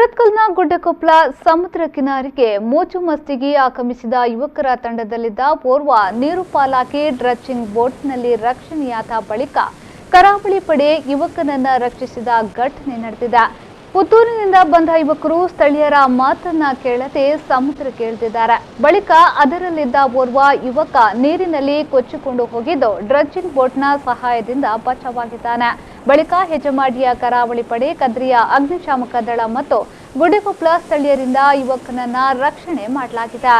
ಸುರತ್ಕಲ್ನ ಗುಡ್ಡಕೊಪ್ಪಲ ಸಮುದ್ರ ಕಿನಾರಿಗೆ ಮೋಜು ಮಸ್ತಿಗೆ ಆಗಮಿಸಿದ ಯುವಕರ ತಂಡದಲ್ಲಿದ್ದ ಓರ್ವ ನೀರು ಪಾಲಾಗಿ ಡ್ರಜ್ಜಿಂಗ್ ಬೋಟ್ನಲ್ಲಿ ರಕ್ಷಣೆಯಾದ ಬಳಿಕ ಕರಾವಳಿ ಪಡೆ ಯುವಕನನ್ನ ರಕ್ಷಿಸಿದ ಘಟನೆ ನಡೆದಿದೆ. ಪುತ್ತೂರಿನಿಂದ ಬಂದ ಯುವಕರು ಸ್ಥಳೀಯರ ಮಾತನ್ನ ಕೇಳದೆ ಸಮುದ್ರಕ್ಕೆ ಇಳಿದಿದ್ದಾರೆ. ಬಳಿಕ ಅದರಲ್ಲಿದ್ದ ಓರ್ವ ಯುವಕ ನೀರಿನಲ್ಲಿ ಕೊಚ್ಚಿಕೊಂಡು ಹೋಗಿದ್ದು ಡ್ರಜ್ಜಿಂಗ್ ಬೋಟ್ನ ಸಹಾಯದಿಂದ ಬಚಾವಾಗಿದ್ದಾನೆ. ಬಳಿಕ ಹೆಜಮಾಡಿಯ ಕರಾವಳಿ ಪಡೆ, ಕದ್ರಿಯ ಅಗ್ನಿಶಾಮಕ ದಳ ಮತ್ತು ಗುಡ್ಡಕೊಪ್ಪಲ ಸ್ಥಳೀಯರಿಂದ ಯುವಕನನ್ನ ರಕ್ಷಣೆ ಮಾಡಲಾಗಿದೆ.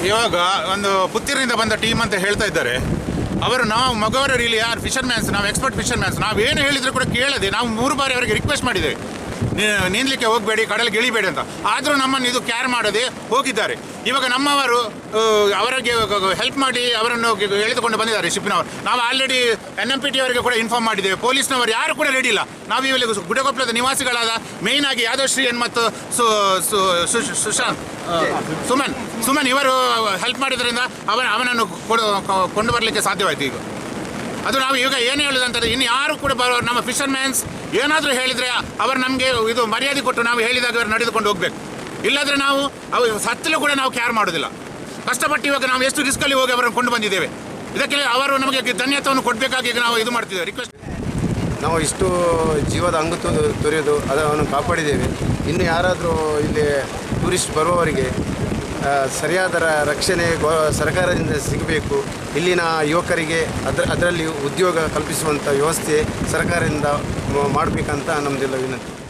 ಇವಾಗ ಒಂದು ಪುತ್ತೂರಿನಿಂದ ಬಂದ ಟೀಮ್ ಅಂತ ಹೇಳ್ತಾ ಇದ್ದಾರೆ. ಅವರು ನಾವು ಮಗವರ ಇಲ್ಲಿ ಯಾರು ಫಿಶರ್ ಮ್ಯಾನ್ಸ್, ನಾವು ಎಕ್ಸ್ಪರ್ಟ್ ಫಿಶರ್ ಮ್ಯಾನ್ಸ್, ನಾವು ಏನು ಹೇಳಿದ್ರು ಕೂಡ ಕೇಳದೆ ನಾವು 3 ಬಾರಿ ಅವರಿಗೆ ರಿಕ್ವೆಸ್ಟ್ ಮಾಡಿದ್ದೇವೆ, ನೀಂದಲಿಕ್ಕೆ ಹೋಗಬೇಡಿ, ಕಡಲಿಗೆ ಇಳಿಬೇಡಿ ಅಂತ. ಆದರೂ ನಮ್ಮನ್ನು ಇದು ಕ್ಯಾರ್ ಮಾಡದೆ ಹೋಗಿದ್ದಾರೆ. ಇವಾಗ ನಮ್ಮವರು ಅವರಿಗೆ ಹೆಲ್ಪ್ ಮಾಡಿ ಅವರನ್ನು ಎಳೆದುಕೊಂಡು ಬಂದಿದ್ದಾರೆ ಶಿಪ್ನವರು. ನಾವು ಆಲ್ರೆಡಿ NMPT ಅವರಿಗೆ ಕೂಡ ಇನ್ಫಾರ್ಮ್ ಮಾಡಿದ್ದೇವೆ. ಪೊಲೀಸ್ನವರು ಯಾರು ಕೂಡ ರೆಡಿ ಇಲ್ಲ. ನಾವು ಇಲ್ಲಿ ಗುಡ್ಡಕೊಪ್ಪಲದ ನಿವಾಸಿಗಳಾದ ಮೇಯ್ನ್ ಆಗಿ ಯಾದವ್ ಎನ್ ಮತ್ತು ಸುಶಾಂತ್ ಸುಮನ್ ಇವರು ಹೆಲ್ಪ್ ಮಾಡಿದ್ರಿಂದ ಅವನನ್ನು ಕೊಂಡು ಬರಲಿಕ್ಕೆ ಸಾಧ್ಯವಾಯಿತು. ಈಗ ಅದು ನಾವು ಈಗ ಏನು ಹೇಳೋದಂತಂದರೆ, ಇನ್ನು ಯಾರು ಕೂಡ ನಮ್ಮ ಫಿಶರ್ ಮ್ಯಾನ್ಸ್ ಏನಾದರೂ ಹೇಳಿದರೆ ಅವರು ನಮಗೆ ಇದು ಮರ್ಯಾದೆ ಕೊಟ್ಟು ನಾವು ಹೇಳಿದಾಗ ಅವರು ನಡೆದುಕೊಂಡು ಹೋಗಬೇಕು. ಇಲ್ಲಾಂದರೆ ನಾವು ಸತ್ತಲೂ ಕೂಡ ನಾವು ಕೇರ್ ಮಾಡೋದಿಲ್ಲ. ಕಷ್ಟಪಟ್ಟು ಇವಾಗ ನಾವು ಎಷ್ಟು ರಿಸ್ಕಲ್ಲಿ ಹೋಗಿ ಅವರನ್ನು ಕೊಂಡು ಬಂದಿದ್ದೇವೆ. ಇದಕ್ಕೆ ಅವರು ನಮಗೆ ಧನ್ಯತೆಯನ್ನು ಕೊಡಬೇಕಾಗಿ ನಾವು ಇದು ಮಾಡ್ತಿದ್ದೇವೆ. ರಿಕ್ವೆಸ್ಟ್ ನಾವು ಇಷ್ಟು ಜೀವದ ಅಂಗು ತೊರೆಯೋದು ಅದನ್ನು ಕಾಪಾಡಿದ್ದೇವೆ. ಇನ್ನು ಯಾರಾದರೂ ಇಲ್ಲಿ ಟೂರಿಸ್ಟ್ ಬರುವವರಿಗೆ ಸರಿಯಾದ ರಕ್ಷಣೆ ಸರ್ಕಾರದಿಂದ ಸಿಗಬೇಕು. ಇಲ್ಲಿನ ಯುವಕರಿಗೆ ಅದರಲ್ಲಿ ಉದ್ಯೋಗ ಕಲ್ಪಿಸುವಂಥ ವ್ಯವಸ್ಥೆ ಸರ್ಕಾರದಿಂದ ಮಾಡಬೇಕಂತ ನಮ್ಮದೆಲ್ಲ ವಿನಂತಿ.